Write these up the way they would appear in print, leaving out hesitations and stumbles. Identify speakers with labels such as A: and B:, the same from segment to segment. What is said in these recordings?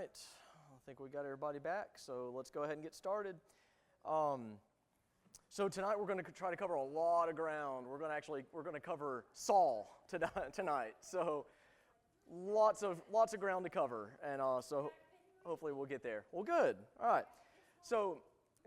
A: right. I think we got everybody back, so let's go ahead and get started. So tonight we're going to try to cover a lot of ground. We're going to cover Saul tonight. So lots of ground to cover, and so hopefully we'll get there. Well, good. All right. So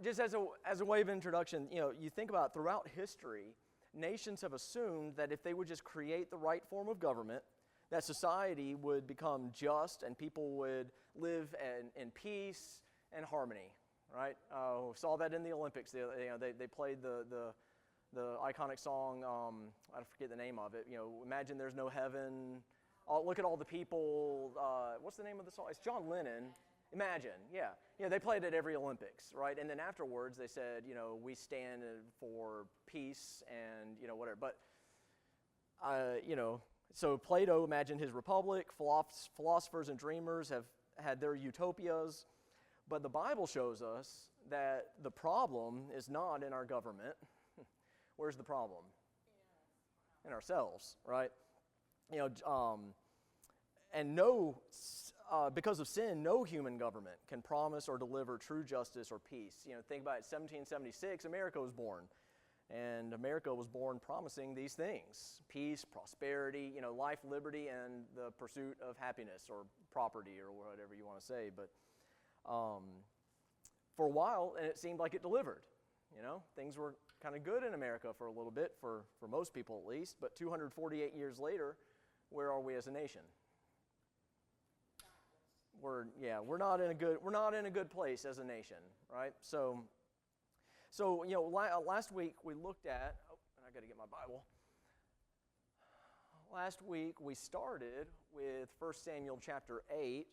A: just as a way of introduction, you think about throughout history, nations have assumed that if they would just create the right form of government, that society would become just and people would live in peace and harmony, right? We saw that in the Olympics. They played the iconic song, I forget the name of it, Imagine There's No Heaven. Look at all the people. What's the name of the song? It's John Lennon. Imagine, yeah. They played it at every Olympics, right? And then afterwards they said, we stand for peace and, whatever. But, so Plato imagined his republic, philosophers and dreamers have had their utopias, but the Bible shows us that the problem is not in our government. Where's the problem? In ourselves, right? And because of sin, no human government can promise or deliver true justice or peace. Think about it, 1776, America was born. And America was born promising these things: peace, prosperity, life, liberty, and the pursuit of happiness or property or whatever you want to say. But for a while, and it seemed like it delivered. Things were kind of good in America for a little bit, for most people at least. But 248 years later, where are we as a nation? We're not in a good place as a nation, right? So last week we looked at, and I got to get my Bible. Last week we started with 1 Samuel chapter 8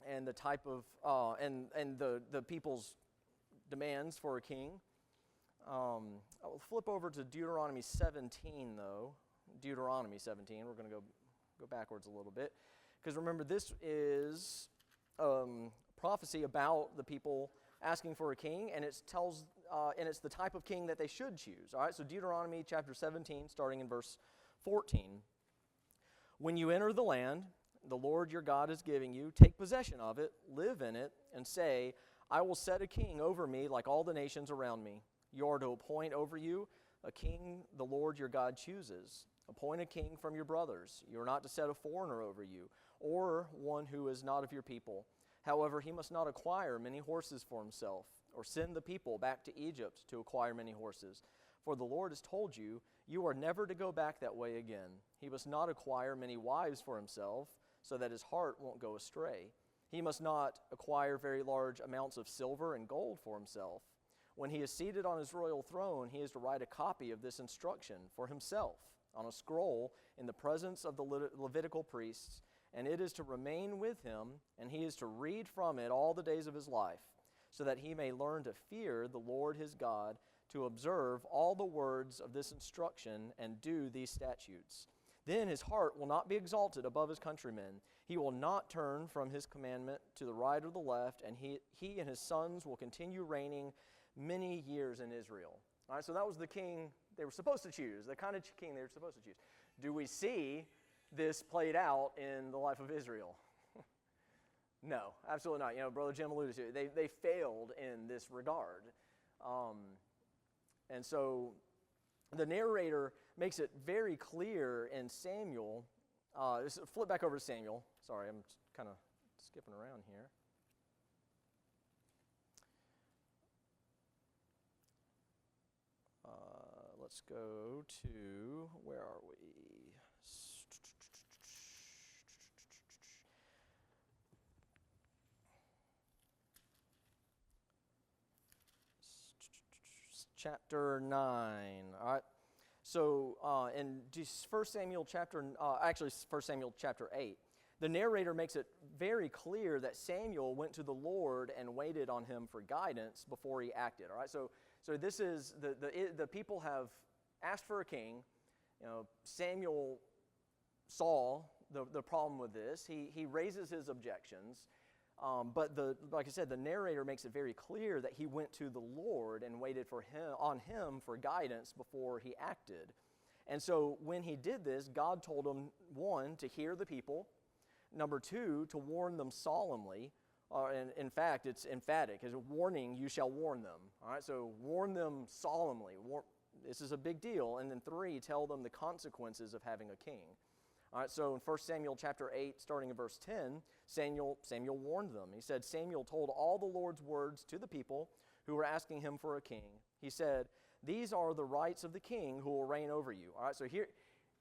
A: and the type of, and the people's demands for a king. I'll flip over to Deuteronomy 17 though. Deuteronomy 17, we're going to go backwards a little bit. Because remember, this is prophecy about the people asking for a king, and it tells, and it's the type of king that they should choose. All right, so Deuteronomy chapter 17, starting in verse 14. When you enter the land the Lord your God is giving you, take possession of it, live in it, and say, I will set a king over me like all the nations around me. You are to appoint over you a king the Lord your God chooses. Appoint a king from your brothers. You are not to set a foreigner over you, or one who is not of your people. However, he must not acquire many horses for himself, or send the people back to Egypt to acquire many horses. For the Lord has told you, you are never to go back that way again. He must not acquire many wives for himself, so that his heart won't go astray. He must not acquire very large amounts of silver and gold for himself. When he is seated on his royal throne, he is to write a copy of this instruction for himself on a scroll in the presence of the Levitical priests, and it is to remain with him, and he is to read from it all the days of his life, so that he may learn to fear the Lord his God, to observe all the words of this instruction and do these statutes. Then his heart will not be exalted above his countrymen. He will not turn from his commandment to the right or the left, and he and his sons will continue reigning many years in Israel. All right, so that was the king they were supposed to choose, the kind of king they were supposed to choose. Do we see this played out in the life of Israel? No, absolutely not. Brother Jim alluded to it. They failed in this regard. And so the narrator makes it very clear in Samuel. Flip back over to Samuel. Sorry, I'm kind of skipping around here. Let's go to, where are we? Chapter 9. All right. So in 1 Samuel chapter 8, the narrator makes it very clear that Samuel went to the Lord and waited on him for guidance before he acted. All right. So this is the people have asked for a king. Samuel saw the problem with this. He raises his objections. But like I said, the narrator makes it very clear that he went to the Lord and waited on him for guidance before he acted. And so when he did this, God told him, one, to hear the people, Number 2, to warn them solemnly. And in fact, it's emphatic. As a warning, you shall warn them. All right, so warn them solemnly. This is a big deal. And then 3, tell them the consequences of having a king. All right, so in 1 Samuel chapter 8, starting in verse 10, Samuel warned them. He said, Samuel told all the Lord's words to the people who were asking him for a king. He said, these are the rights of the king who will reign over you. All right, so here,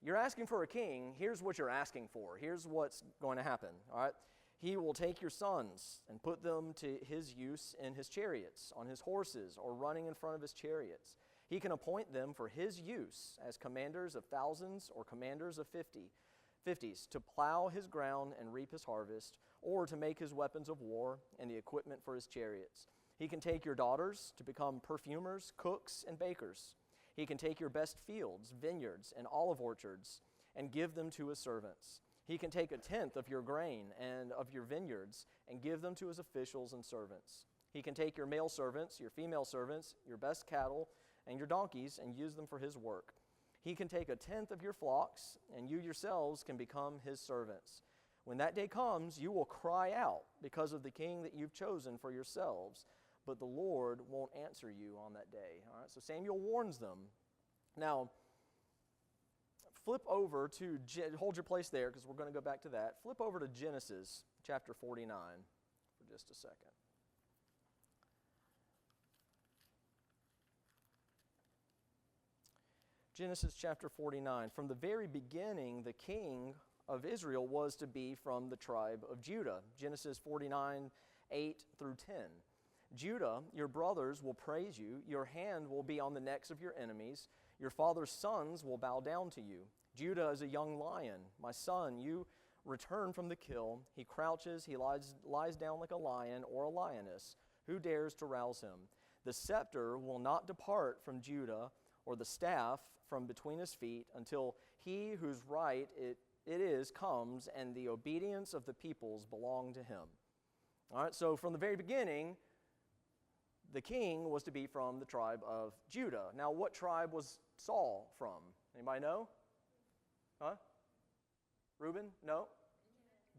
A: you're asking for a king. Here's what you're asking for. Here's what's going to happen. All right, he will take your sons and put them to his use in his chariots, on his horses, or running in front of his chariots. He can appoint them for his use as commanders of thousands or commanders of 50s to plow his ground and reap his harvest, or to make his weapons of war and the equipment for his chariots. He can take your daughters to become perfumers, cooks, and bakers. He can take your best fields, vineyards, and olive orchards and give them to his servants. He can take 1/10 of your grain and of your vineyards and give them to his officials and servants. He can take your male servants, your female servants, your best cattle, and your donkeys and use them for his work. He can take 1/10 of your flocks, and you yourselves can become his servants. When that day comes, you will cry out because of the king that you've chosen for yourselves, but the Lord won't answer you on that day. All right, so Samuel warns them. Now, flip over to, hold your place there because we're going to go back to that. Flip over to Genesis chapter 49 for just a second. Genesis chapter 49. From the very beginning, the king of Israel was to be from the tribe of Judah. Genesis 49, 8 through 10. Judah, your brothers will praise you. Your hand will be on the necks of your enemies. Your father's sons will bow down to you. Judah is a young lion. My son, you return from the kill. He crouches, he lies down like a lion or a lioness. Who dares to rouse him? The scepter will not depart from Judah, or the staff from between his feet, until he whose right it is comes, and the obedience of the peoples belong to him. All right, so from the very beginning, the king was to be from the tribe of Judah. Now, what tribe was Saul from? Anybody know? Huh? Reuben? No?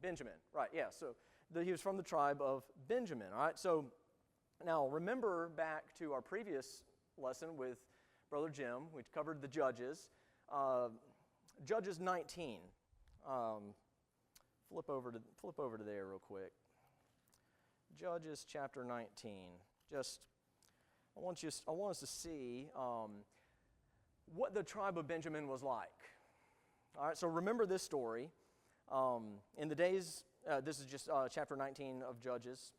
A: Benjamin. Right, yeah. So he was from the tribe of Benjamin. All right, so now remember back to our previous lesson with Brother Jim. We covered the Judges. Judges 19. Flip over to there real quick. Judges chapter 19. I want us to see what the tribe of Benjamin was like. All right, so remember this story. In the days, this is just chapter 19 of Judges,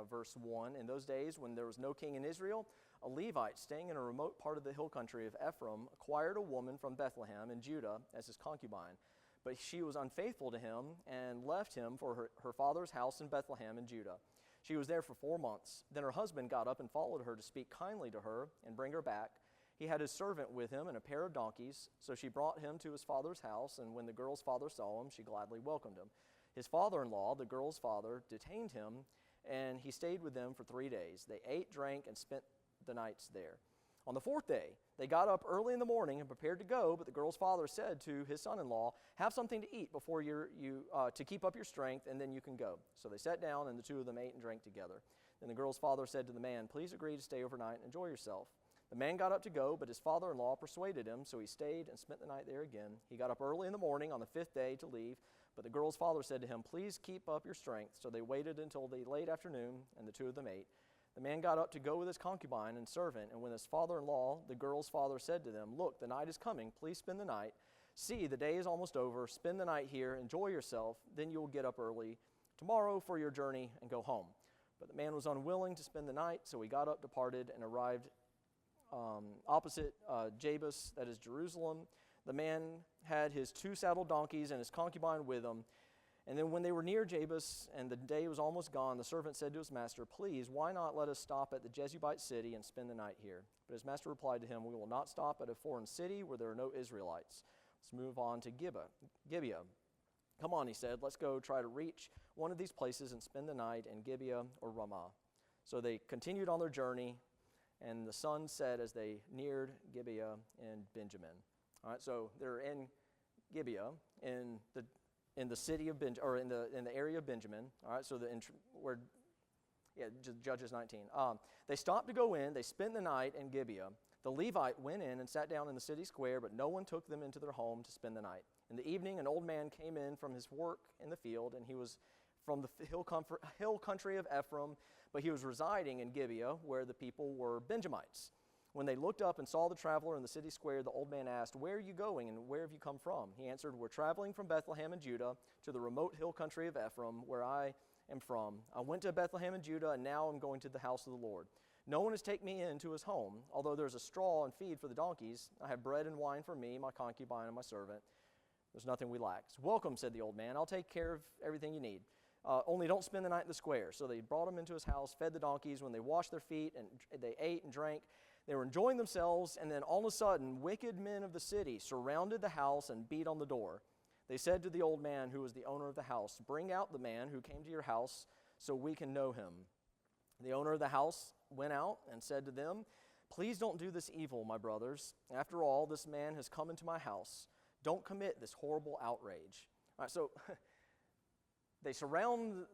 A: verse 1. In those days, when there was no king in Israel, a Levite staying in a remote part of the hill country of Ephraim acquired a woman from Bethlehem in Judah as his concubine. But she was unfaithful to him and left him for her father's house in Bethlehem in Judah. She was there for 4 months. Then her husband got up and followed her to speak kindly to her and bring her back. He had his servant with him and a pair of donkeys, so she brought him to his father's house, and when the girl's father saw him, she gladly welcomed him. His father-in-law, the girl's father, detained him, and he stayed with them for 3 days. They ate, drank, and spent the nights there. On the 4th day, they got up early in the morning and prepared to go, but the girl's father said to his son-in-law, "Have something to eat before to keep up your strength, and then you can go." So they sat down, and the two of them ate and drank together. Then the girl's father said to the man, "Please agree to stay overnight and enjoy yourself." The man got up to go, but his father-in-law persuaded him, so he stayed and spent the night there again. He got up early in the morning on the 5th day to leave, but the girl's father said to him, "Please keep up your strength." So they waited until the late afternoon, and the two of them ate. The man got up to go with his concubine and servant, and when his father-in-law, the girl's father, said to them, "Look, the night is coming, please spend the night. See, the day is almost over, spend the night here, enjoy yourself, then you will get up early tomorrow for your journey and go home." But the man was unwilling to spend the night, so he got up, departed, and arrived opposite Jebus, that is Jerusalem. The man had his 2 saddled donkeys and his concubine with him. And then when they were near Jebus and the day was almost gone, the servant said to his master, "Please, why not let us stop at the Jebusite city and spend the night here?" But his master replied to him, "We will not stop at a foreign city where there are no Israelites. Let's move on to Gibeah. Come on," he said, "let's go try to reach one of these places and spend the night in Gibeah or Ramah." So they continued on their journey, and the sun set as they neared Gibeah in Benjamin. All right, so they're in Gibeah in the in the city of or in the area of Benjamin. All right, so where, yeah, Judges 19. They stopped to go in. They spent the night in Gibeah. The Levite went in and sat down in the city square, but no one took them into their home to spend the night. In the evening, an old man came in from his work in the field, and he was from the hill country of Ephraim, but he was residing in Gibeah, where the people were Benjamites. When they looked up and saw the traveler in the city square, the old man asked, "Where are you going, and where have you come from?" He answered, "We're traveling from Bethlehem in Judah to the remote hill country of Ephraim, where I am from. I went to Bethlehem in Judah, and now I'm going to the house of the Lord. No one has taken me into his home. Although there's a straw and feed for the donkeys, I have bread and wine for me, my concubine, and my servant. There's nothing we lack." "Welcome," said the old man. "I'll take care of everything you need. Only don't spend the night in the square." So they brought him into his house, fed the donkeys. When they washed their feet and they ate and drank, they were enjoying themselves, and then all of a sudden, wicked men of the city surrounded the house and beat on the door. They said to the old man, who was the owner of the house, "Bring out the man who came to your house so we can know him." The owner of the house went out and said to them, "Please don't do this evil, my brothers. After all, this man has come into my house. Don't commit this horrible outrage." All right, so they surround,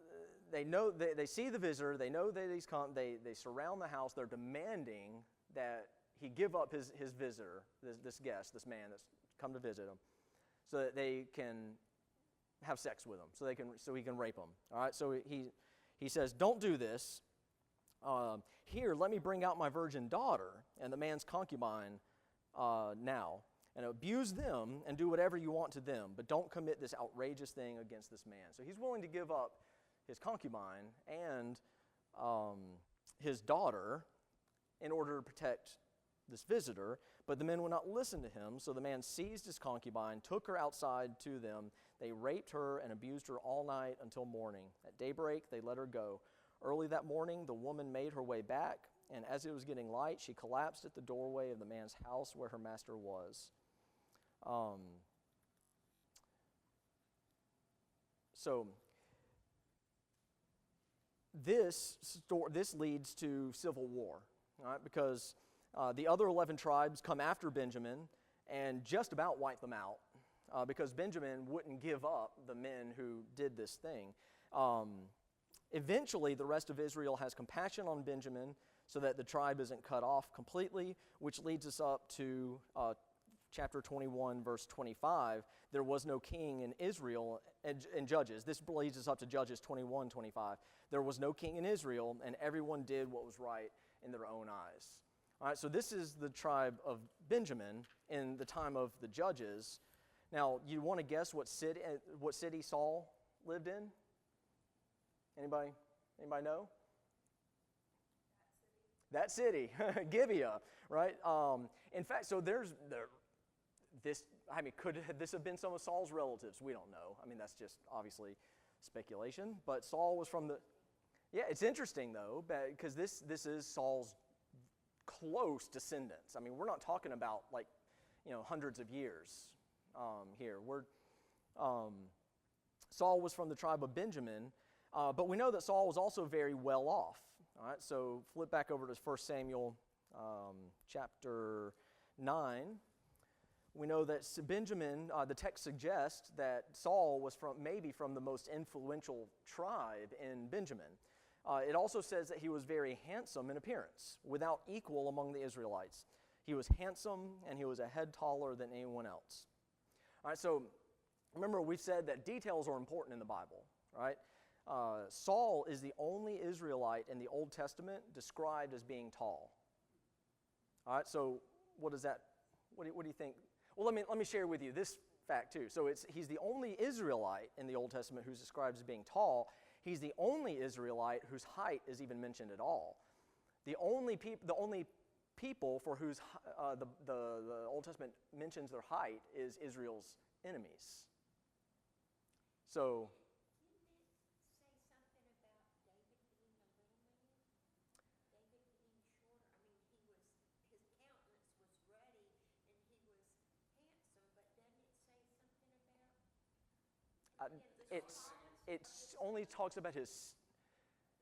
A: they see the visitor, they know that he's come, they surround the house, they're demanding that he give up his visitor, this guest, this man that's come to visit him, so that they can have sex with him, so he can rape him. All right, so he says, "Don't do this. Here, let me bring out my virgin daughter and the man's concubine now, and abuse them and do whatever you want to them, but don't commit this outrageous thing against this man." So he's willing to give up his concubine and his daughter in order to protect this visitor, but the men would not listen to him. So the man seized his concubine, took her outside to them. They raped her and abused her all night until morning. At daybreak, they let her go. Early that morning, the woman made her way back, and as it was getting light, she collapsed at the doorway of the man's house where her master was. So this leads to civil war, right? Because the other 11 tribes come after Benjamin and just about wipe them out, because Benjamin wouldn't give up the men who did this thing. Eventually, the rest of Israel has compassion on Benjamin so that the tribe isn't cut off completely, which leads us up to chapter 21, verse 25. There was no king in Israel, and Judges. This leads us up to Judges 21, 25. There was no king in Israel, and everyone did what was right in their own eyes. All right, so this is the tribe of Benjamin in the time of the Judges. Now, you want to guess what city Saul lived in? Anybody know? That city, Gibeah, right? In fact, so could this have been some of Saul's relatives? We don't know. I mean, that's just obviously speculation. But Saul was from yeah, it's interesting though, because this is Saul's close descendants. I mean, we're not talking about hundreds of years here. Saul was from the tribe of Benjamin. But we know that Saul was also very well off. All right, so flip back over to 1 Samuel chapter 9. We know that Benjamin, the text suggests that Saul was maybe from the most influential tribe in Benjamin. It also says that he was very handsome in appearance, without equal among the Israelites. He was handsome, and he was a head taller than anyone else. All right, so remember, we've said that details are important in the Bible, right? Saul is the only Israelite in the Old Testament described as being tall. All right, so what do you think? Well, let me share with you this fact too. So he's the only Israelite in the Old Testament who's described as being tall. He's the only Israelite whose height is even mentioned at all. The only people for whose the Old Testament mentions their height is Israel's enemies. So. It only talks about his.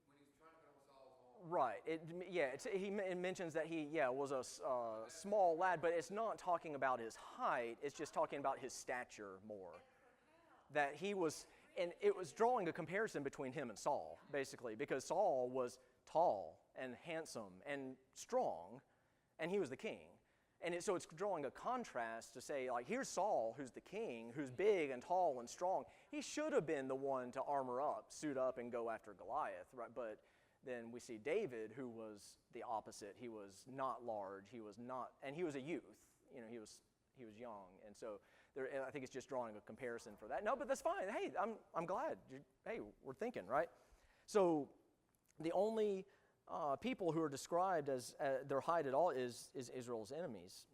B: When he's trying to get on Saul's arm.
A: Right. It mentions that he was a small lad, but it's not talking about his height. It's just talking about his stature more. that he was, and it was drawing a comparison between him and Saul, basically, because Saul was tall and handsome and strong, and he was the king. And so it's drawing a contrast to say, like, here's Saul, who's the king, who's big and tall and strong. He should have been the one to armor up, suit up, and go after Goliath, right? But then we see David, who was the opposite. He was not large. He was not, and he was a youth. You know, he was young, and so and I think it's just drawing a comparison for that. No, but that's fine. Hey, I'm glad. Hey, we're thinking, right? So the only people who are described as their height at all is Israel's enemies.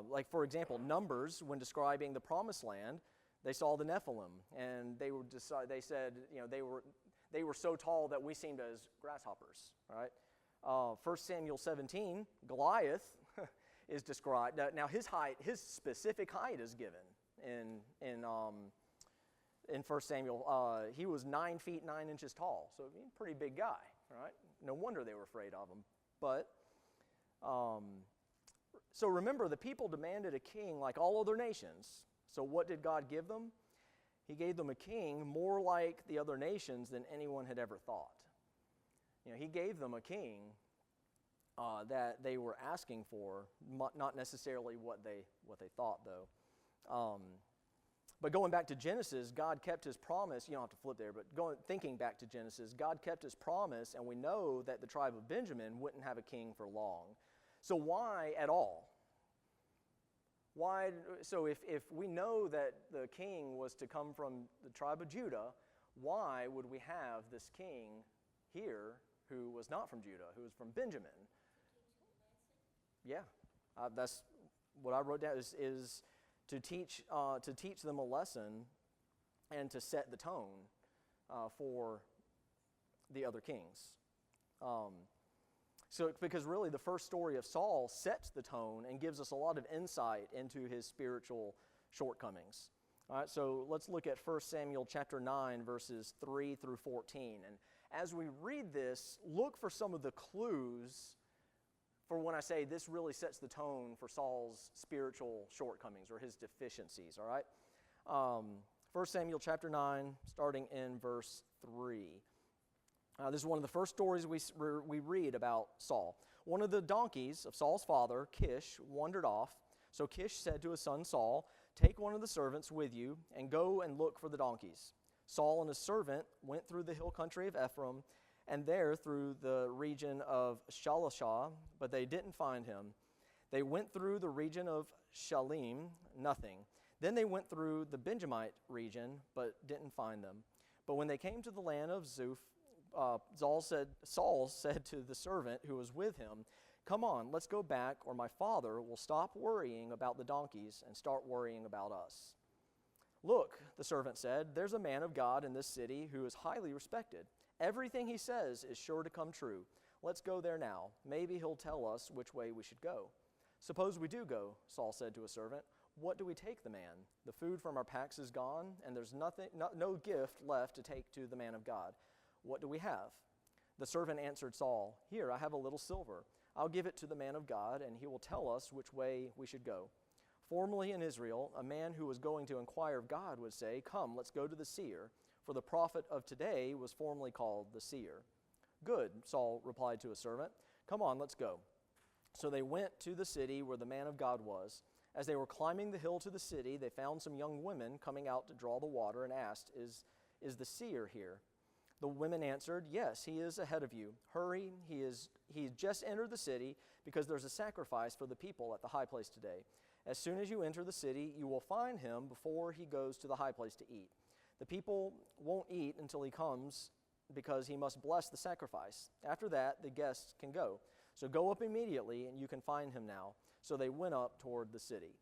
A: Like, for example, Numbers, when describing the Promised Land, they saw the Nephilim, and they said, you know, they were so tall that we seemed as grasshoppers, right? 1 Samuel 17, Goliath is described. Now his specific height is given in 1 Samuel. He was 9 feet 9 inches tall, so he's a pretty big guy, right? No wonder they were afraid of him. But so remember, the people demanded a king like all other nations. So what did God give them? He gave them a king more like the other nations than anyone had ever thought. You know, he gave them a king that they were asking for, not necessarily what they thought, though. But going back to Genesis, God kept his promise. You don't have to flip there, but thinking back to Genesis, God kept his promise, and we know that the tribe of Benjamin wouldn't have a king for long. So why at all? Why? So if we know that the king was to come from the tribe of Judah, why would we have this king here who was not from Judah, who was from Benjamin? Yeah, that's what I wrote down is to teach them a lesson and to set the tone for the other kings. So because really the first story of Saul sets the tone and gives us a lot of insight into his spiritual shortcomings. All right, so let's look at 1 Samuel chapter 9, verses 3 through 14. And as we read this, look for some of the clues for when I say this really sets the tone for Saul's spiritual shortcomings or his deficiencies, all right? 1 Samuel chapter 9, starting in verse 3. This is one of the first stories we read about Saul. One of the donkeys of Saul's father, Kish, wandered off. So Kish said to his son Saul, "Take one of the servants with you and go and look for the donkeys." Saul and his servant went through the hill country of Ephraim and there through the region of Shalishah, but they didn't find him. They went through the region of Shalim, nothing. Then they went through the Benjamite region, but didn't find them. But when they came to the land of Zuph, Saul said to the servant who was with him, "Come on, let's go back, or my father will stop worrying about the donkeys and start worrying about us." "Look," the servant said, "there's a man of God in this city who is highly respected. Everything he says is sure to come true. Let's go there now. Maybe he'll tell us which way we should go." "Suppose we do go," Saul said to a servant. "What do we take the man? The food from our packs is gone, and there's no gift left to take to the man of God. What do we have?" The servant answered Saul, "Here, I have a little silver. I'll give it to the man of God, and he will tell us which way we should go." Formerly in Israel, a man who was going to inquire of God would say, "Come, let's go to the seer," for the prophet of today was formerly called the seer. "Good," Saul replied to his servant. "Come on, let's go." So they went to the city where the man of God was. As they were climbing the hill to the city, they found some young women coming out to draw the water and asked, Is the seer here?" The women answered, "Yes, he is ahead of you. Hurry, he just entered the city because there's a sacrifice for the people at the high place today. As soon as you enter the city, you will find him before he goes to the high place to eat. The people won't eat until he comes because he must bless the sacrifice. After that, the guests can go. So go up immediately and you can find him now." So they went up toward the city.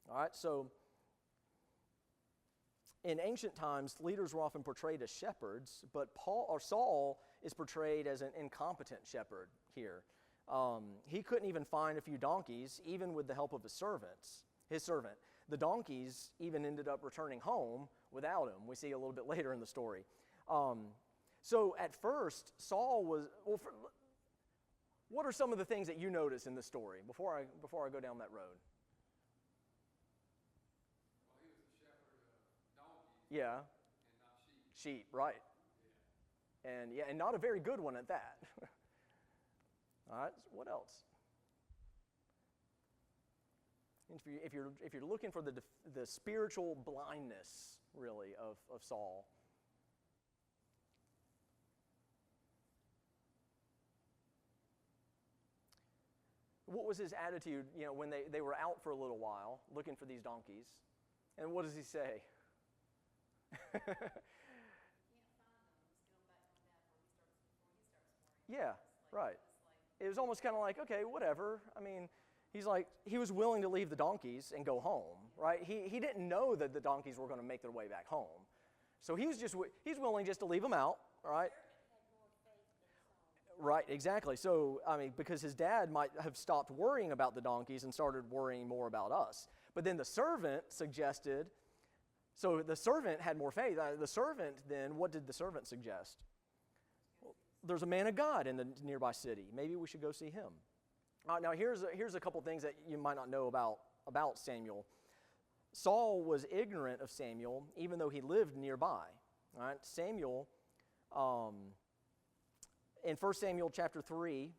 A: All right, so in ancient times, leaders were often portrayed as shepherds, but Saul is portrayed as an incompetent shepherd here. He couldn't even find a few donkeys, even with the help of his servant. The donkeys even ended up returning home without him. We see a little bit later in the story. So at first, Saul was, what are some of the things that you notice in this story before I go down that road?
B: Well, he was the shepherd of donkeys,
A: Yeah.
B: and not sheep.
A: Sheep, right. And not a very good one at that. All right, so what else? If you're looking for the spiritual blindness, really, of Saul, what was his attitude, when they were out for a little while looking for these donkeys? And what does he say? Yeah, right. It was almost kind of like, okay, whatever. I mean, he was willing to leave the donkeys and go home, right? He didn't know that the donkeys were going to make their way back home. So he's willing just to leave them out, right? Right, exactly. So, I mean, because his dad might have stopped worrying about the donkeys and started worrying more about us. But then the servant suggested, so the servant had more faith. The servant then, what did the servant suggest? Well, there's a man of God in the nearby city. Maybe we should go see him. Now, here's a couple things that you might not know about Samuel. Saul was ignorant of Samuel, even though he lived nearby. All right? Samuel, in 1 Samuel chapter 3,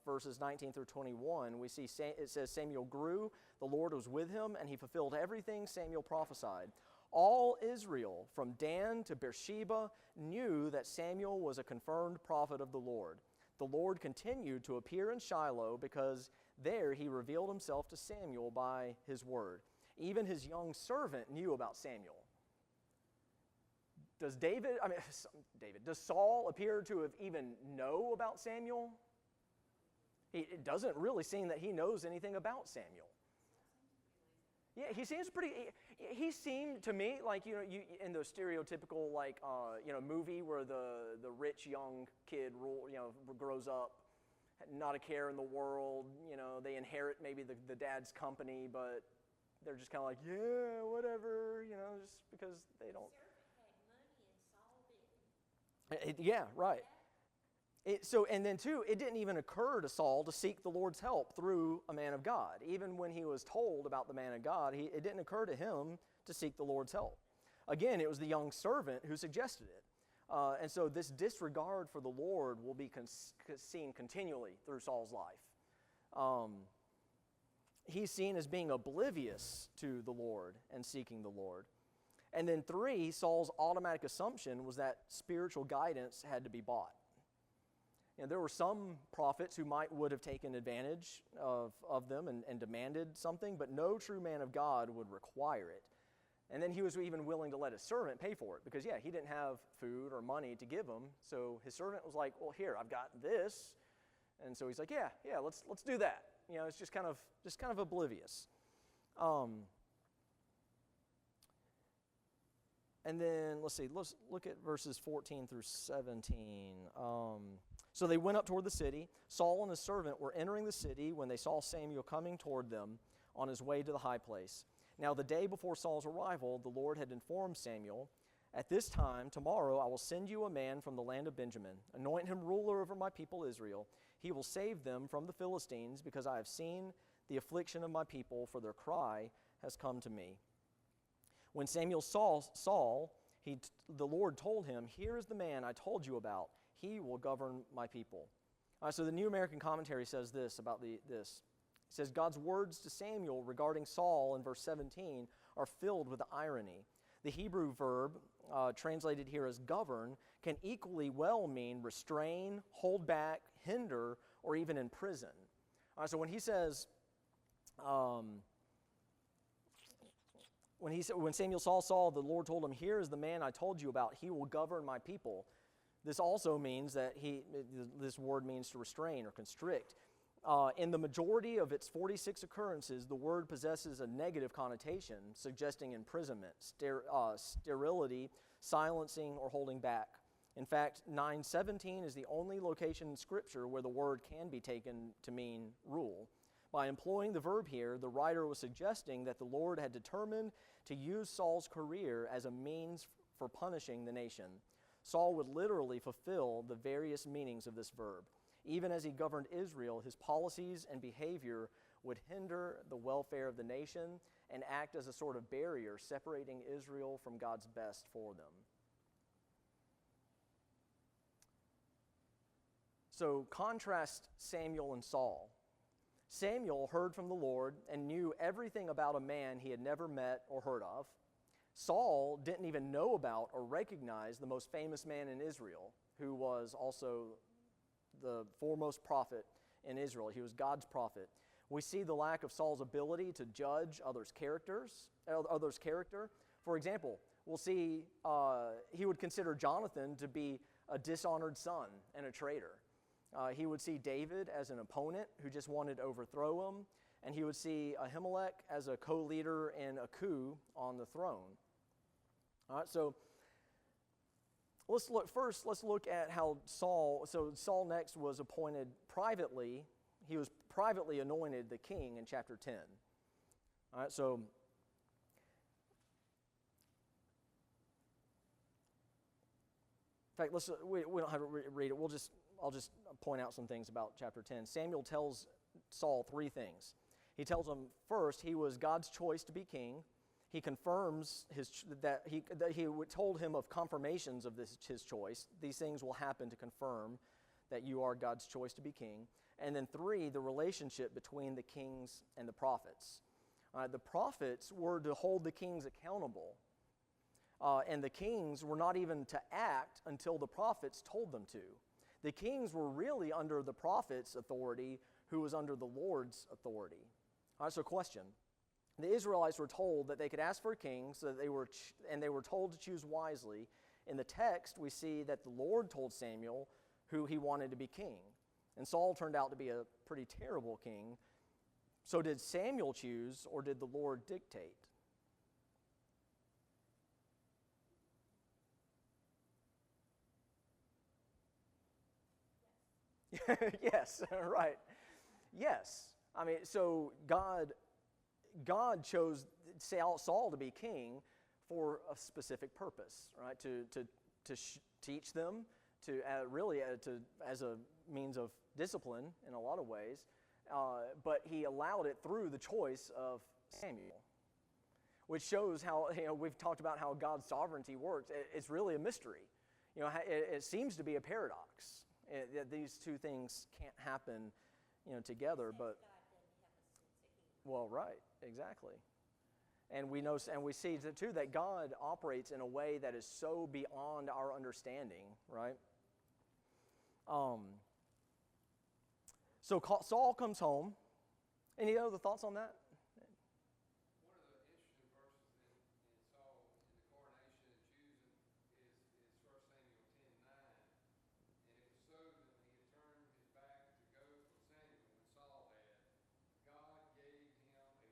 A: verses 19 through 21, we see it says, Samuel grew, the Lord was with him, and he fulfilled everything Samuel prophesied. All Israel, from Dan to Beersheba, knew that Samuel was a confirmed prophet of the Lord. The Lord continued to appear in Shiloh because there he revealed himself to Samuel by his word. Even his young servant knew about Samuel. Does Saul appear to have even know about Samuel? It doesn't really seem that he knows anything about Samuel. Yeah, he seemed to me like, in the stereotypical, movie where the rich young kid, grows up, not a care in the world, they inherit maybe the dad's company, but they're just kind of like, yeah, whatever, just because they don't. Yeah, right. And then too, it didn't even occur to Saul to seek the Lord's help through a man of God. Even when he was told about the man of God, it didn't occur to him to seek the Lord's help. Again, it was the young servant who suggested it. And so this disregard for the Lord will be seen continually through Saul's life. He's seen as being oblivious to the Lord and seeking the Lord. And then 3, Saul's automatic assumption was that spiritual guidance had to be bought. There were some prophets who would have taken advantage of them and demanded something, but no true man of God would require it. And then he was even willing to let his servant pay for it because, he didn't have food or money to give him. So his servant was like, well, here, I've got this. And so he's like, yeah, let's do that. It's just kind of oblivious. And then, let's look at verses 14 through 17. So they went up toward the city. Saul and his servant were entering the city when they saw Samuel coming toward them on his way to the high place. Now the day before Saul's arrival, the Lord had informed Samuel, at this time, tomorrow, I will send you a man from the land of Benjamin. Anoint him ruler over my people Israel. He will save them from the Philistines, because I have seen the affliction of my people, for their cry has come to me. When Samuel saw Saul, the Lord told him, here is the man I told you about. He will govern my people. So the New American Commentary says this about this. It says, God's words to Samuel regarding Saul in verse 17 are filled with irony. The Hebrew verb, translated here as govern, can equally well mean restrain, hold back, hinder, or even imprison. So when he says, when Samuel saw Saul, the Lord told him, here is the man I told you about. He will govern my people. This also means that this word means to restrain or constrict. In the majority of its 46 occurrences, the word possesses a negative connotation, suggesting imprisonment, sterility, silencing, or holding back. In fact, 9:17 is the only location in Scripture where the word can be taken to mean rule. By employing the verb here, the writer was suggesting that the Lord had determined to use Saul's career as a means for punishing the nation. Saul would literally fulfill the various meanings of this verb. Even as he governed Israel, his policies and behavior would hinder the welfare of the nation and act as a sort of barrier separating Israel from God's best for them. So contrast Samuel and Saul. Samuel heard from the Lord and knew everything about a man he had never met or heard of. Saul didn't even know about or recognize the most famous man in Israel, who was also the foremost prophet in Israel. He was God's prophet. We see the lack of Saul's ability to judge others' character. For example, we'll see he would consider Jonathan to be a dishonored son and a traitor. He would see David as an opponent who just wanted to overthrow him, and he would see Ahimelech as a co-leader in a coup on the throne. All right, so let's look at how Saul next was appointed privately. He was privately anointed the king in chapter 10. All right, so in fact, we don't have to read it. I'll just point out some things about chapter 10. Samuel tells Saul three things. He tells him, first, he was God's choice to be king. He confirms that he told him of confirmations of his choice. These things will happen to confirm that you are God's choice to be king. And then three, the relationship between the kings and the prophets. The prophets were to hold the kings accountable. And the kings were not even to act until the prophets told them to. The kings were really under the prophet's authority, who was under the Lord's authority. All right, so question. The Israelites were told that they could ask for a king, and they were told to choose wisely. In the text, we see that the Lord told Samuel who he wanted to be king. And Saul turned out to be a pretty terrible king. So did Samuel choose, or did the Lord dictate? Yes, right. Yes. I mean, so God chose Saul to be king for a specific purpose, right? To teach them, as a means of discipline in a lot of ways. But he allowed it through the choice of Samuel, which shows how, we've talked about how God's sovereignty works. It's really a mystery. It seems to be a paradox. These two things can't happen, together. But well, right, exactly. And we know, and we see too that God operates in a way that is so beyond our understanding, right? So Saul comes home. Any other thoughts on that?
B: One of the interesting verses in Saul in the coronation and choosing is 1 Samuel 10:9. And it was so that when he had turned his back to go from Samuel, when Saul had, God gave him another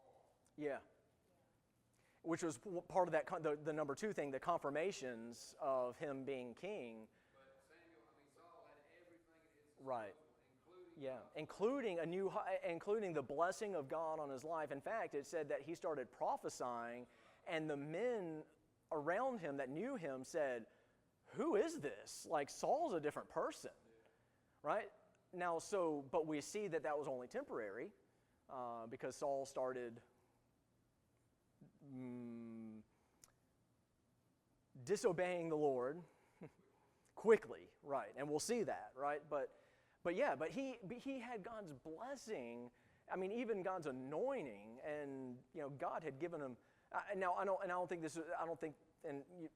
B: heart.
A: Yeah. Which was part of that, the number two thing, the confirmations of him being king.
B: But Saul had everything at his
A: Right.
B: including
A: Including the blessing of God on his life. In fact, it said that he started prophesying, and the men around him that knew him said, "Who is this? Like, Saul's a different person," right? Now, but we see that was only temporary, because Saul started disobeying the Lord quickly, right? And we'll see that, right? But he had God's blessing. I mean, even God's anointing, and God had given him. Now I don't think, and you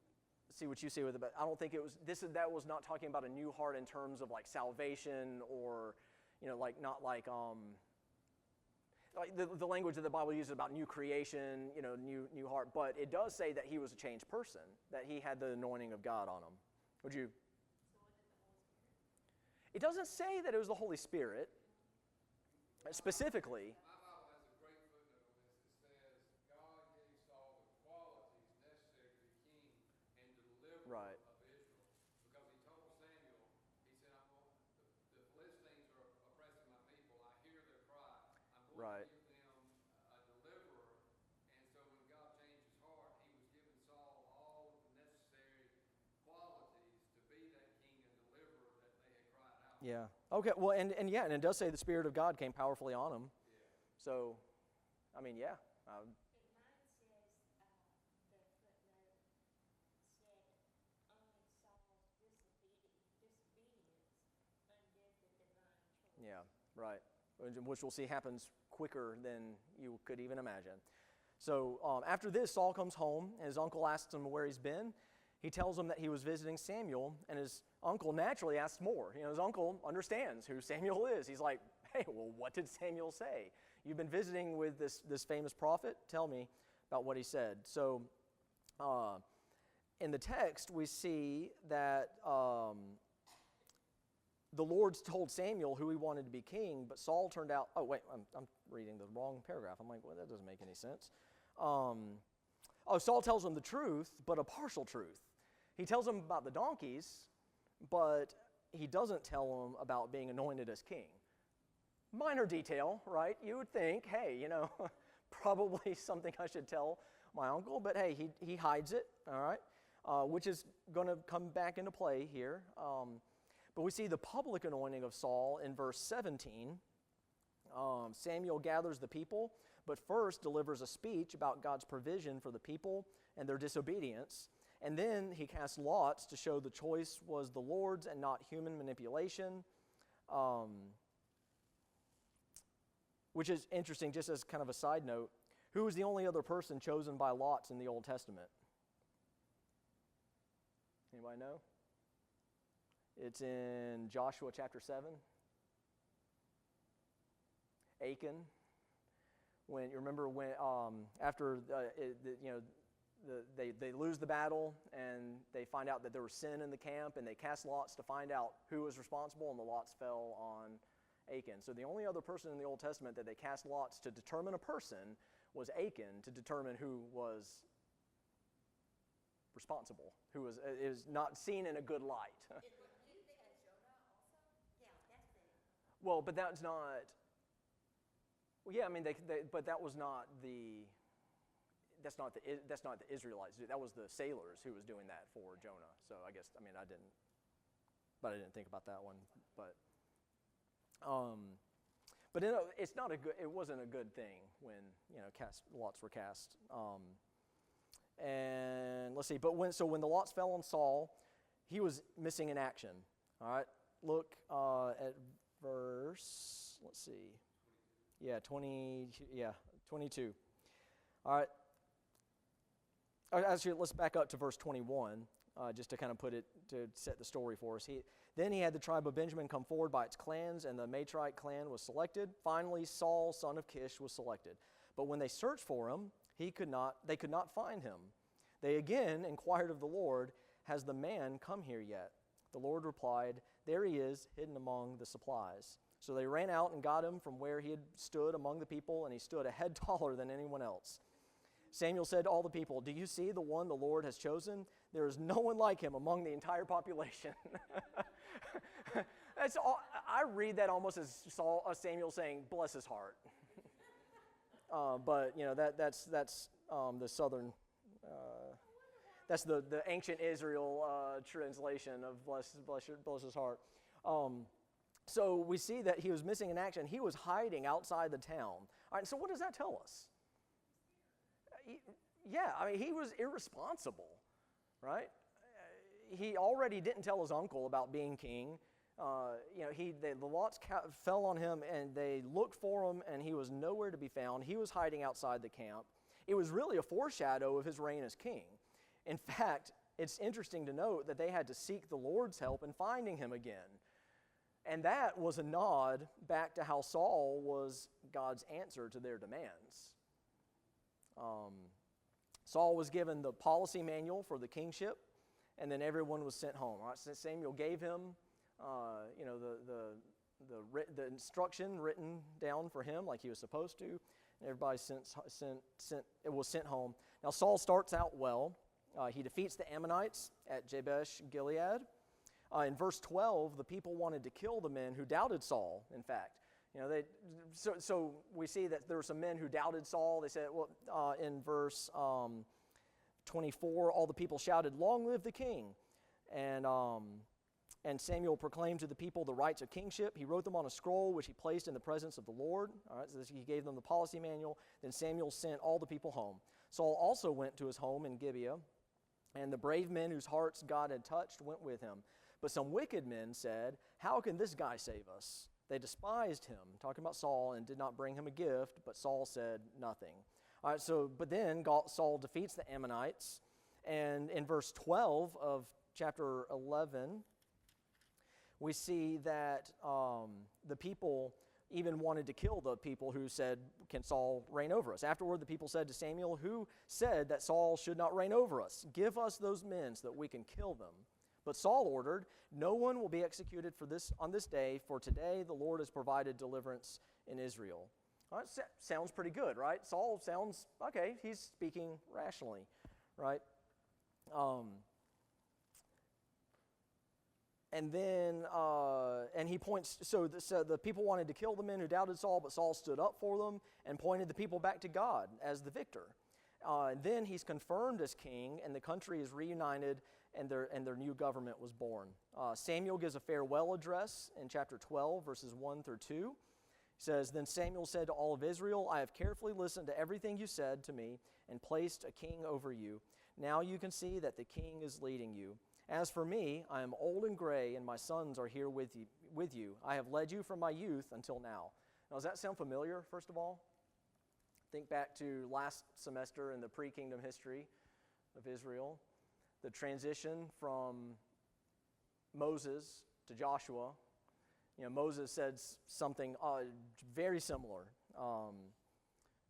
A: see what you see with it, but I don't think it was that was not talking about a new heart in terms of like salvation, or like the language that the Bible uses about new creation, new heart. But it does say that he was a changed person, that he had the anointing of God on him. Would you? It doesn't say that it was the Holy Spirit specifically.
B: My Bible has a great footnote on this. It says, God gave Saul the qualities necessary to be king and deliverer
A: Right.
B: of Israel. Because he told Samuel, he said, the Philistines are oppressing my people. I hear their cry. I'm going
A: Right.
B: to give them a deliverer. And so when God changed his heart, he was giving Saul all of the necessary qualities to be that king and deliverer that they had cried out.
A: Yeah. Okay. Well, and it does say the Spirit of God came powerfully on him.
B: Yeah.
A: So, I mean, yeah.
C: Mine says, the footnote said, only Saul's disobedience undid the divine choice.
A: Yeah, right. Which we'll see happens quicker than you could even imagine. So after this, Saul comes home, and his uncle asks him where he's been. He tells him that he was visiting Samuel, and his uncle naturally asks more. His uncle understands who Samuel is. He's like, hey, well, what did Samuel say? You've been visiting with this famous prophet? Tell me about what he said. So in the text, we see that the Lord's told Samuel who he wanted to be king, but Saul turned out, oh, wait, I'm reading the wrong paragraph. I'm like, well, that doesn't make any sense. Saul tells him the truth, but a partial truth. He tells him about the donkeys, but he doesn't tell him about being anointed as king. Minor detail, right? You would think, hey, probably something I should tell my uncle, but hey, he hides it, all right, which is going to come back into play here. But we see the public anointing of Saul in verse 17. Samuel gathers the people, but first delivers a speech about God's provision for the people and their disobedience. And then he casts lots to show the choice was the Lord's and not human manipulation, which is interesting, just as kind of a side note. Who was the only other person chosen by lots in the Old Testament? Anybody know? It's in Joshua chapter 7. Achan. When you remember when after they lose the battle and they find out that there was sin in the camp, and they cast lots to find out who was responsible, and the lots fell on Achan. So the only other person in the Old Testament that they cast lots to determine a person was Achan, to determine who was responsible, who is not seen in a good light.
C: Do you think that's Jonah also? Yeah, that's the...
A: Well, but that's not. Well, yeah, I mean, but that was not the. That's not the Israelites. That was the sailors who was doing that for Jonah. So I guess I didn't think about that one. But it's not a good. It wasn't a good thing when lots were cast. And let's see. But when the lots fell on Saul, he was missing in action. All right. Look at verse. Let's see. Yeah, 22. All right. Actually, let's back up to verse 21, just to kind of to set the story for us. Then he had the tribe of Benjamin come forward by its clans, and the Matrite clan was selected. Finally, Saul, son of Kish, was selected. But when they searched for him, they could not find him. They again inquired of the Lord, has the man come here yet? The Lord replied, there he is, hidden among the supplies. So they ran out and got him from where he had stood among the people, and he stood a head taller than anyone else. Samuel said to all the people, do you see the one the Lord has chosen? There is no one like him among the entire population. That's all. I read that almost as Samuel saying, bless his heart. But that's the southern, that's the ancient Israel translation of bless his heart. So we see that he was missing in action. He was hiding outside the town. All right, so what does that tell us? He was irresponsible, right? He already didn't tell his uncle about being king. The lots fell on him, and they looked for him, and he was nowhere to be found. He was hiding outside the camp. It was really a foreshadow of his reign as king. In fact, it's interesting to note that they had to seek the Lord's help in finding him again. And that was a nod back to how Saul was God's answer to their demands. Saul was given the policy manual for the kingship, and then everyone was sent home. Right? So Samuel gave him, the instruction written down for him like he was supposed to. And everybody was sent home. Now Saul starts out well. He defeats the Ammonites at Jabesh Gilead. In verse 12, the people wanted to kill the men who doubted Saul. In fact, so we see that there were some men who doubted Saul. They said, in verse 24, all the people shouted, "Long live the king!" And And Samuel proclaimed to the people the rights of kingship. He wrote them on a scroll, which he placed in the presence of the Lord. All right, so he gave them the policy manual. Then Samuel sent all the people home. Saul also went to his home in Gibeah, and the brave men whose hearts God had touched went with him. But some wicked men said, "How can this guy save us?" They despised him, talking about Saul, and did not bring him a gift, but Saul said nothing. All right, but then Saul defeats the Ammonites, and in verse 12 of chapter 11, we see that the people even wanted to kill the people who said, "Can Saul reign over us?" Afterward, the people said to Samuel, "Who said that Saul should not reign over us? Give us those men so that we can kill them." But Saul ordered, "No one will be executed on this day, for today the Lord has provided deliverance in Israel." All right, sounds pretty good, right? Saul sounds, okay, he's speaking rationally, right? And then, and he points, so the people wanted to kill the men who doubted Saul, but Saul stood up for them and pointed the people back to God as the victor. And then he's confirmed as king, and the country is reunited, and their new government was born. Samuel gives a farewell address in chapter 12, verses 1 through 2. He says, "Then Samuel said to all of Israel, 'I have carefully listened to everything you said to me and placed a king over you. Now you can see that the king is leading you. As for me, I am old and gray, and my sons are here with you. I have led you from my youth until now.'" Now, does that sound familiar, first of all? Think back to last semester in the pre-kingdom history of Israel, the transition from Moses to Joshua. You know, Moses said something very similar.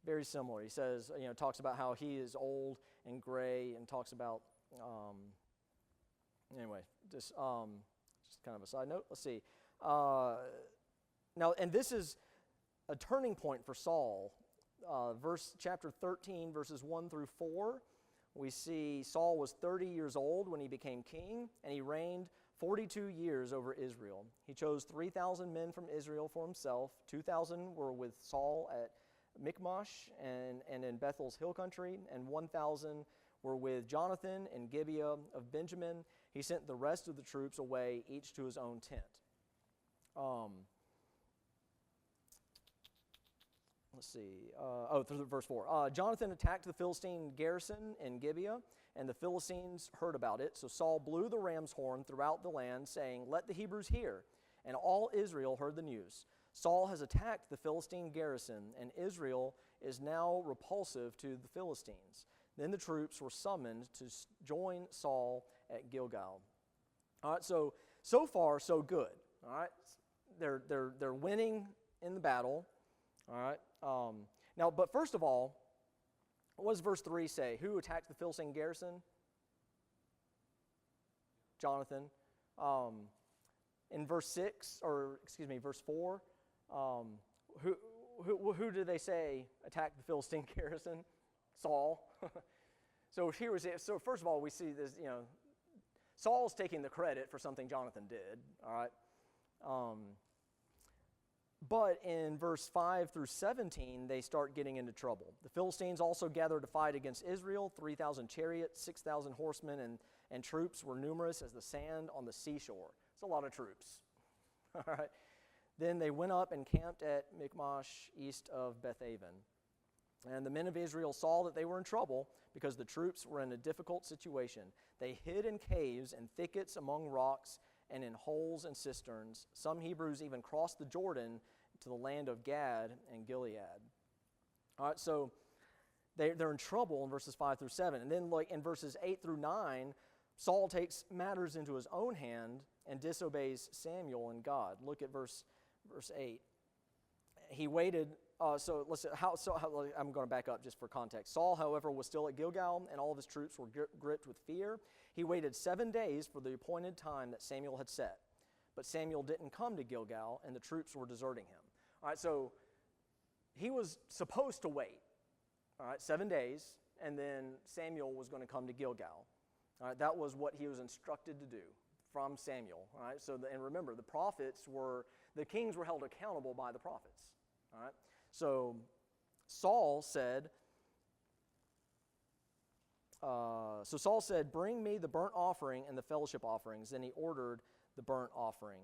A: Very similar. He says, talks about how he is old and gray, and talks about, anyway, just kind of a side note. Let's see. Now, and this is a turning point for Saul. Chapter 13, verses 1 through 4, we see Saul was 30 years old when he became king, and he reigned 42 years over Israel. He chose 3,000 men from Israel for himself. 2,000 were with Saul at Michmash and in Bethel's hill country, and 1,000 were with Jonathan in Gibeah of Benjamin. He sent the rest of the troops away, each to his own tent. Let's see. Through verse 4. Jonathan attacked the Philistine garrison in Gibeah, and the Philistines heard about it. So Saul blew the ram's horn throughout the land, saying, "Let the Hebrews hear." And all Israel heard the news. Saul has attacked the Philistine garrison, and Israel is now repulsive to the Philistines. Then the troops were summoned to join Saul at Gilgal. All right, so far, so good. All right, they're winning in the battle. All right. Now, but first of all, what does verse 3 say? Who attacked the Philistine garrison? Jonathan. In verse 4, who did they say attacked the Philistine garrison? Saul. So first of all, we see this, Saul's taking the credit for something Jonathan did, all right? But in verse 5 through 17, they start getting into trouble. The Philistines also gathered to fight against Israel. 3,000 chariots, 6,000 horsemen, and troops were numerous as the sand on the seashore. It's a lot of troops. All right. Then they went up and camped at Michmash, east of Bethaven. And the men of Israel saw that they were in trouble because the troops were in a difficult situation. They hid in caves and thickets among rocks and in holes and cisterns. Some Hebrews even crossed the Jordan to the land of Gad and Gilead. All right, so they're in trouble in verses 5 through 7. And then in verses 8 through 9, Saul takes matters into his own hand and disobeys Samuel and God. Look at verse 8. He waited. I'm going to back up just for context. Saul, however, was still at Gilgal, and all of his troops were gripped with fear. He waited 7 days for the appointed time that Samuel had set. But Samuel didn't come to Gilgal, and the troops were deserting him. All right, so he was supposed to wait, 7 days, and then Samuel was going to come to Gilgal. All right, that was what he was instructed to do from Samuel. All right, and remember, the kings were held accountable by the prophets. All right. So Saul said, "Bring me the burnt offering and the fellowship offerings." Then he ordered the burnt offering.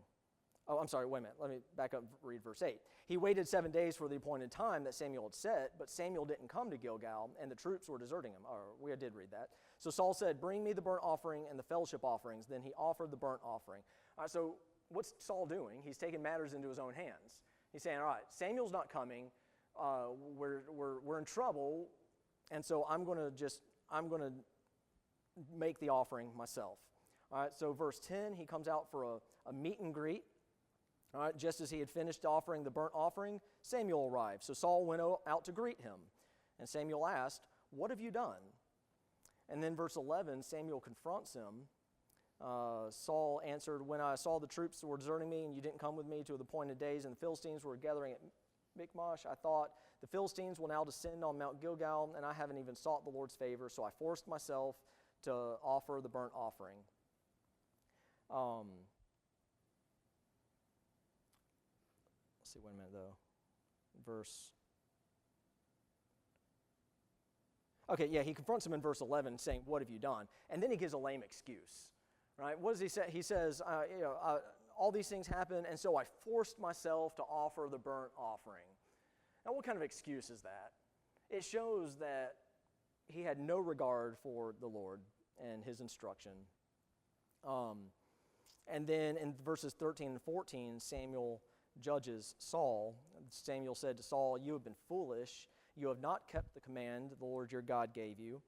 A: Oh, I'm sorry, wait a minute. Let me back up and read verse 8. He waited 7 days for the appointed time that Samuel had set, but Samuel didn't come to Gilgal, and the troops were deserting him. Or we did read that. So Saul said, bring me the burnt offering and the fellowship offerings. Then he offered the burnt offering. All right, so what's Saul doing? He's taking matters into his own hands. He's saying, all right, Samuel's not coming. We're in trouble, and so I'm going to make the offering myself. All right, so verse 10, he comes out for a meet and greet. All right, just as he had finished offering the burnt offering, Samuel arrived. So Saul went out to greet him. And Samuel asked, what have you done? And then verse 11, Samuel confronts him. Saul answered, when I saw the troops were deserting me and you didn't come with me to the appointed days and the Philistines were gathering at Michmash, I thought, the Philistines will now descend on Mount Gilgal, and I haven't even sought the Lord's favor, so I forced myself to offer the burnt offering. Let's see, wait a minute though. He confronts him in verse 11 saying, what have you done? And then he gives a lame excuse, right? What does he say? He says, all these things happen, and so I forced myself to offer the burnt offering. Now, what kind of excuse is that? It shows that he had no regard for the Lord and his instruction. And then in verses 13 and 14, Samuel judges Saul. Samuel said to Saul, you have been foolish. You have not kept the command the Lord your God gave you.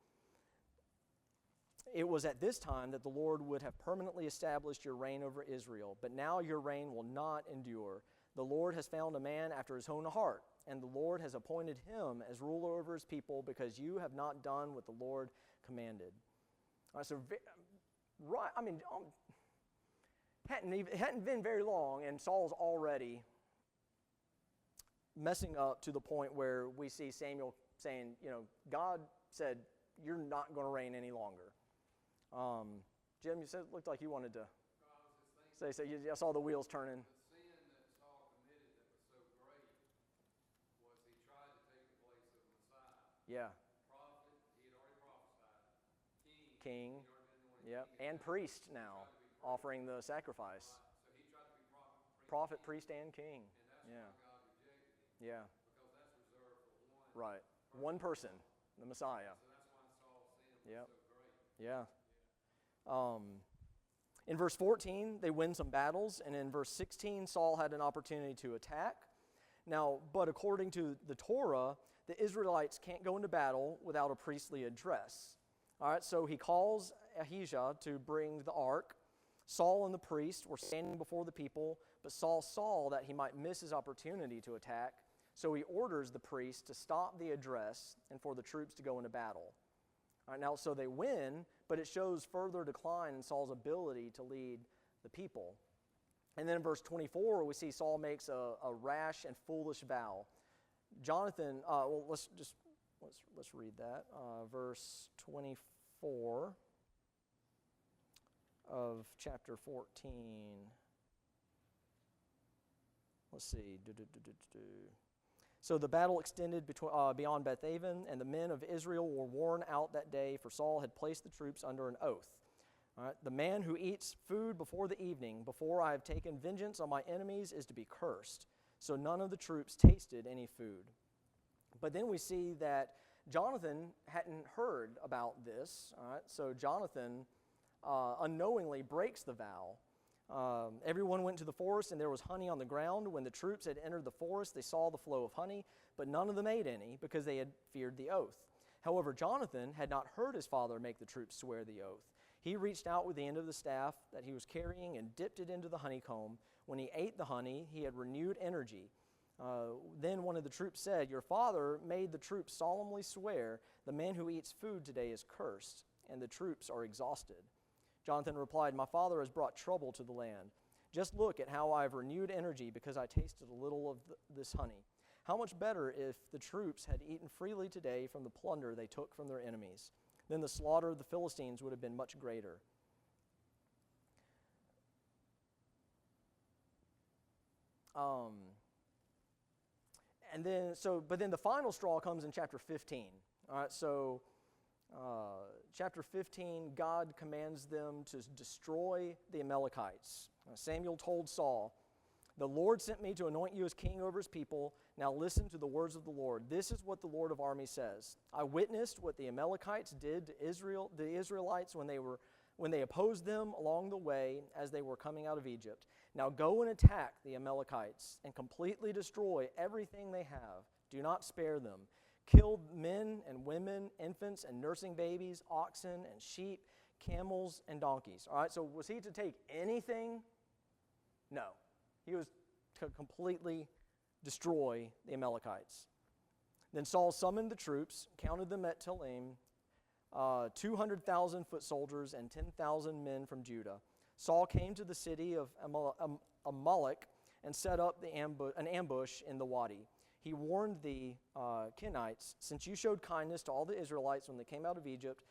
A: It was at this time that the Lord would have permanently established your reign over Israel, but now your reign will not endure. The Lord has found a man after his own heart, and the Lord has appointed him as ruler over his people because you have not done what the Lord commanded. It hadn't been very long, and Saul's already messing up to the point where we see Samuel saying, God said, you're not going to reign any longer. Jim, you said it looked like you wanted to say so. I saw the wheels turning.
B: The sin that Saul committed that was so great was he tried to take the place of Messiah.
A: Yeah.
B: Prophet, he had already prophesied.
A: King.
B: He already been anointed king.
A: And priest now, offering the sacrifice.
B: So he tried to be
A: Prophet, priest, and king.
B: And that's why God rejected him.
A: Yeah.
B: Because that's reserved for one.
A: Right. One person, the Messiah.
B: So that's why Saul's sin was
A: Yep.
B: so great.
A: Yeah. In verse 14, they win some battles, and in verse 16, Saul had an opportunity to attack. Now, but according to the Torah, the Israelites can't go into battle without a priestly address. All right, so he calls Ahijah to bring the ark. Saul and the priest were standing before the people, but Saul saw that he might miss his opportunity to attack, so he orders the priest to stop the address and for the troops to go into battle. All right, now, so they win, but it shows further decline in Saul's ability to lead the people. And then in verse 24, we see Saul makes a rash and foolish vow. Jonathan, let's read that. Verse 24 of chapter 14. Let's see. So the battle extended beyond Beth-aven, and the men of Israel were worn out that day, for Saul had placed the troops under an oath. All right, the man who eats food before the evening, before I have taken vengeance on my enemies, is to be cursed. So none of the troops tasted any food. But then we see that Jonathan hadn't heard about this. All right, so Jonathan unknowingly breaks the vow. Everyone went to the forest, and there was honey on the ground. When the troops had entered the forest, they saw the flow of honey, but none of them ate any, because they had feared the oath. However, Jonathan had not heard his father make the troops swear the oath. He reached out with the end of the staff that he was carrying and dipped it into the honeycomb. When he ate the honey, he had renewed energy. Then one of the troops said, "Your father made the troops solemnly swear, the man who eats food today is cursed, and the troops are exhausted." Jonathan replied, "My father has brought trouble to the land. Just look at how I have renewed energy because I tasted a little of this honey. How much better if the troops had eaten freely today from the plunder they took from their enemies. Then the slaughter of the Philistines would have been much greater." But then the final straw comes in chapter 15. All right, so chapter 15, God commands them to destroy the Amalekites. Samuel told Saul, "The Lord sent me to anoint you as king over his people. Now listen to the words of the Lord. This is what the Lord of armies says. I witnessed what the Amalekites did to the Israelites when they opposed them along the way as they were coming out of Egypt. Now go and attack the Amalekites and completely destroy everything they have. Do not spare them. Kill men and women, infants and nursing babies, oxen and sheep, camels and donkeys." All right, so was he to take anything? No. He was to completely destroy the Amalekites. Then Saul summoned the troops, counted them at Telaim, 200,000 foot soldiers and 10,000 men from Judah. Saul came to the city of Amalek and set up an ambush in the wadi. He warned the Kenites, "Since you showed kindness to all the Israelites when they came out of Egypt,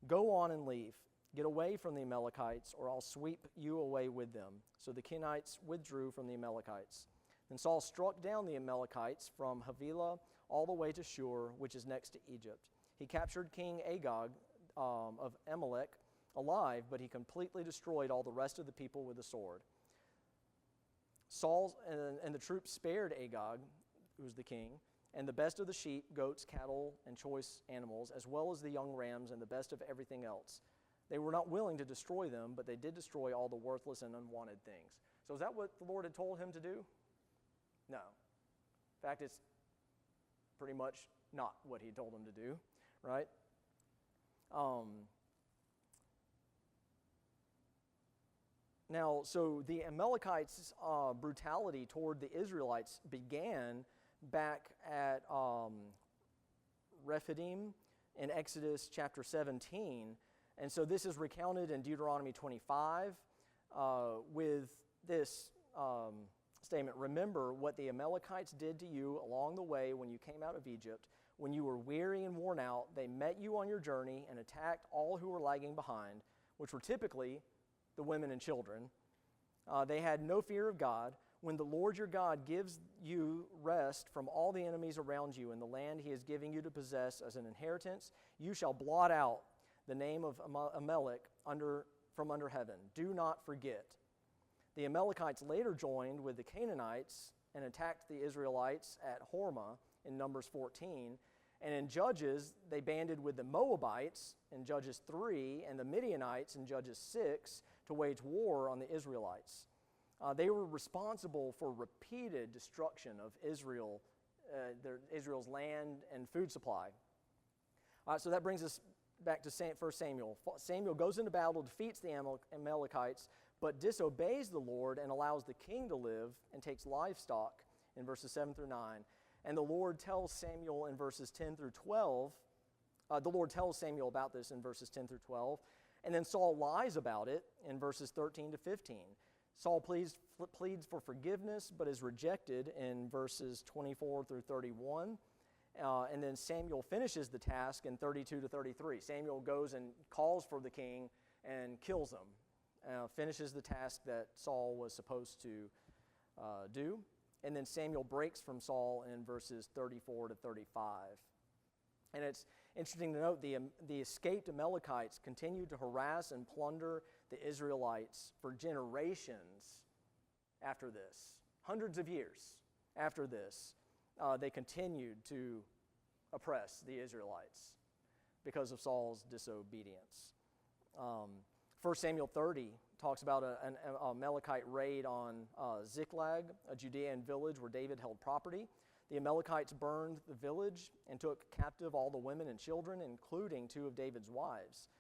A: go on and leave. Get away from the Amalekites, or I'll sweep you away with them." So the Kenites withdrew from the Amalekites. Then Saul struck down the Amalekites from Havilah all the way to Shur, which is next to Egypt. He captured King Agag of Amalek alive, but he completely destroyed all the rest of the people with the sword. Saul and the troops spared Agag, who was the king, and the best of the sheep, goats, cattle, and choice animals, as well as the young rams and the best of everything else. They were not willing to destroy them, but they did destroy all the worthless and unwanted things. So is that what the Lord had told him to do? No. In fact, it's pretty much not what he told him to do, right? Now, so the Amalekites' brutality toward the Israelites began back at Rephidim in Exodus chapter 17. And so this is recounted in Deuteronomy 25 with this statement, "Remember what the Amalekites did to you along the way when you came out of Egypt. When you were weary and worn out, they met you on your journey and attacked all who were lagging behind," which were typically the women and children. "They had no fear of God. When the Lord your God gives you rest from all the enemies around you in the land he is giving you to possess as an inheritance, you shall blot out the name of Amalek from under heaven. Do not forget." The Amalekites later joined with the Canaanites and attacked the Israelites at Hormah in Numbers 14. And in Judges, they banded with the Moabites in Judges 3 and the Midianites in Judges 6 to wage war on the Israelites. They were responsible for repeated destruction of Israel's land and food supply. So that brings us back to 1 Samuel. Samuel goes into battle, defeats the Amalekites, but disobeys the Lord and allows the king to live and takes livestock in verses 7 through 9. And the Lord tells Samuel in verses 10 through 12, the Lord tells Samuel about this in verses 10 through 12, and then Saul lies about it in verses 13 to 15. Saul pleads for forgiveness, but is rejected in verses 24 through 31. And then Samuel finishes the task in 32 to 33. Samuel goes and calls for the king and kills him, finishes the task that Saul was supposed to do. And then Samuel breaks from Saul in verses 34 to 35. And it's interesting to note the escaped Amalekites continued to harass and plunder the Israelites for generations after this. Hundreds of years after this, they continued to oppress the Israelites because of Saul's disobedience. 1 Samuel 30 talks about an Amalekite raid on Ziklag, a Judean village where David held property. The Amalekites burned the village and took captive all the women and children, including 2 of David's wives.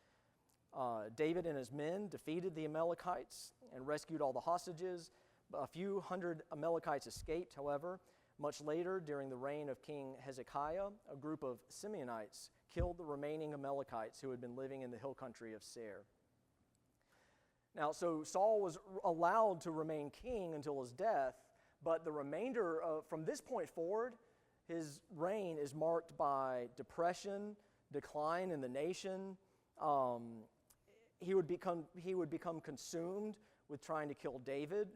A: David and his men defeated the Amalekites and rescued all the hostages. A few hundred Amalekites escaped, however. Much later, during the reign of King Hezekiah, a group of Simeonites killed the remaining Amalekites who had been living in the hill country of Seir. Now, so Saul was allowed to remain king until his death, but the remainder from this point forward, his reign is marked by depression, decline in the nation. He would become consumed with trying to kill David,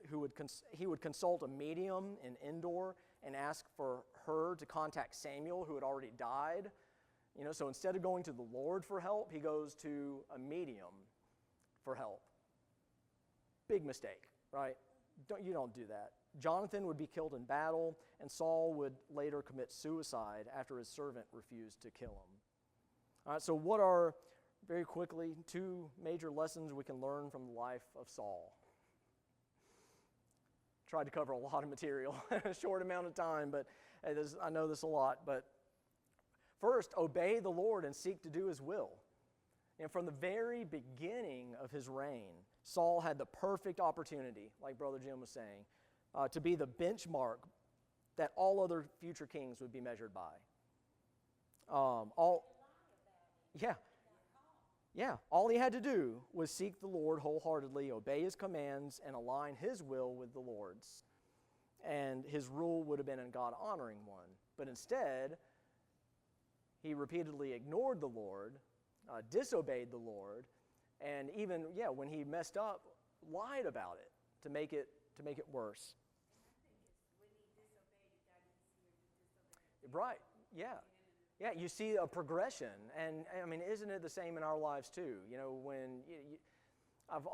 A: he would consult a medium in Endor and ask for her to contact Samuel, who had already died. So instead of going to the Lord for help, he goes to a medium for help. Big mistake, right? You don't do that. Jonathan would be killed in battle, and Saul would later commit suicide after his servant refused to kill him. All right, so what are, very quickly, two major lessons we can learn from the life of Saul? Tried to cover a lot of material in a short amount of time, but I know this a lot. But first, obey the Lord and seek to do his will. And from the very beginning of his reign, Saul had the perfect opportunity, like Brother Jim was saying, to be the benchmark that all other future kings would be measured by. All he had to do was seek the Lord wholeheartedly, obey his commands, and align his will with the Lord's. And his rule would have been a God-honoring one. But instead, he repeatedly ignored the Lord, disobeyed the Lord, and even, when he messed up, lied about it to make it worse. Right, yeah. Yeah, you see a progression, and I mean, isn't it the same in our lives too? You know, when I've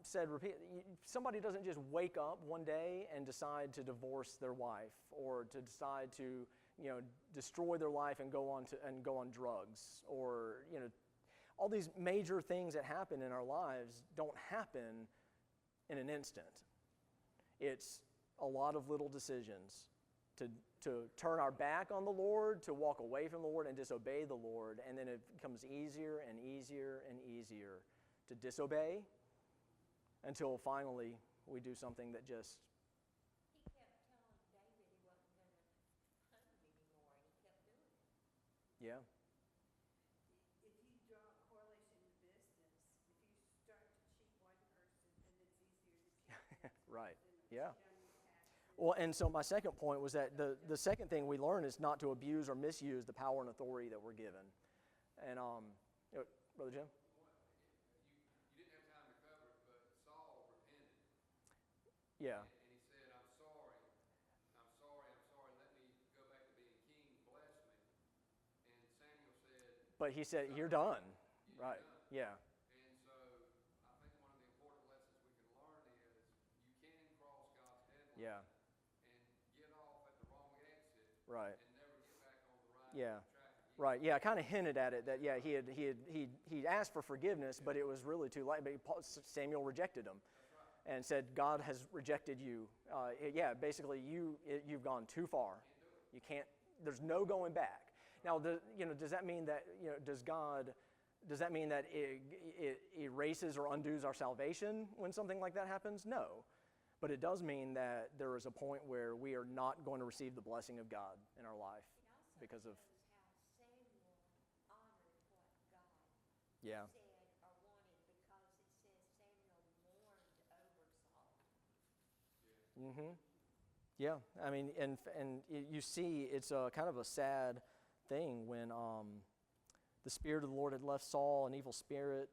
A: said repeatedly, somebody doesn't just wake up one day and decide to divorce their wife, or to decide to, destroy their life and go on drugs, or all these major things that happen in our lives don't happen in an instant. It's a lot of little decisions to turn our back on the Lord, to walk away from the Lord and disobey the Lord, and then it becomes easier and easier and easier to disobey until finally we do something that just...
C: He kept telling David he wasn't going to hunt him anymore, and he kept doing it.
A: Yeah.
D: If you draw a correlation to business, if you start to cheat one person, then it's easier to cheat the next
A: Right.
D: person,
A: Yeah.
D: cheat on your taxes.
A: Well, and so my second point was that the second thing we learn is not to abuse or misuse the power and authority that we're given. And, Brother Jim?
B: You didn't have time to cover it, but Saul repented.
A: Yeah.
B: And he said, I'm sorry, let me go back to being king, bless me. And Samuel said...
A: But he said, you're done. Right.
B: Done.
A: Yeah.
B: And so I think one of the important lessons we can learn is you can cross God's deadline
A: Yeah.
B: and get off at the wrong exit
A: Right.
B: and never get back on the right
A: Yeah.
B: track again.
A: Right. Yeah. I kind of hinted at it that he asked for forgiveness, but it was really too late. But Samuel rejected him, and said, "God has rejected you." Basically, you've gone too far. You can't. There's no going back. Now, does that mean that Does that mean that it erases or undoes our salvation when something like that happens? No. But it does mean that there is a point where we are not going to receive the blessing of God in our life
C: It
A: because
C: also
A: of...
C: shows how Samuel honored what God
A: Yeah.
C: said or wanted, because it says Samuel mourned over Saul.
A: Mm-hmm. Yeah. I mean, and you see, it's a kind of a sad thing when the Spirit of the Lord had left Saul, an evil spirit,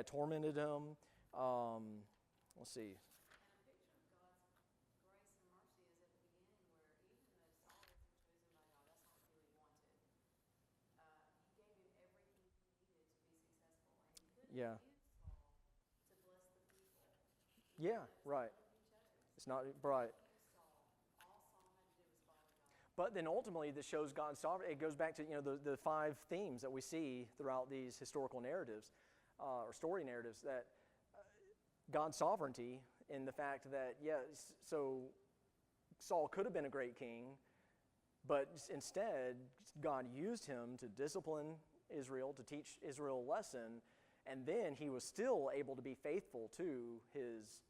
A: tormented him. Let's see.
D: And a picture of God's grace and mercy is at the beginning, where even though Saul wasn't chosen by God, that's not who he wanted. He gave him everything he needed to be successful, and he could
A: Yeah.
D: have used Saul to bless the people.
A: Yeah, right. It's not right.
D: All Saul had to do was follow God.
A: But then ultimately, this shows God's sovereignty. It goes back to the five themes that we see throughout these historical narratives, or story narratives, that God's sovereignty in the fact that so Saul could have been a great king, but instead God used him to discipline Israel, to teach Israel a lesson, and then he was still able to be faithful to his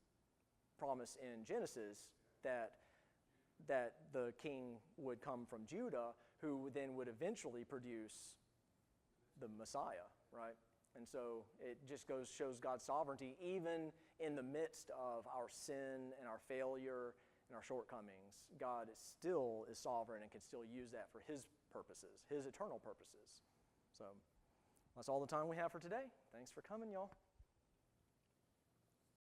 A: promise in Genesis that the king would come from Judah, who then would eventually produce the Messiah, right? And so it just shows God's sovereignty even in the midst of our sin and our failure and our shortcomings. God is sovereign and can still use that for his purposes, his eternal purposes. So that's all the time we have for today. Thanks for coming, y'all.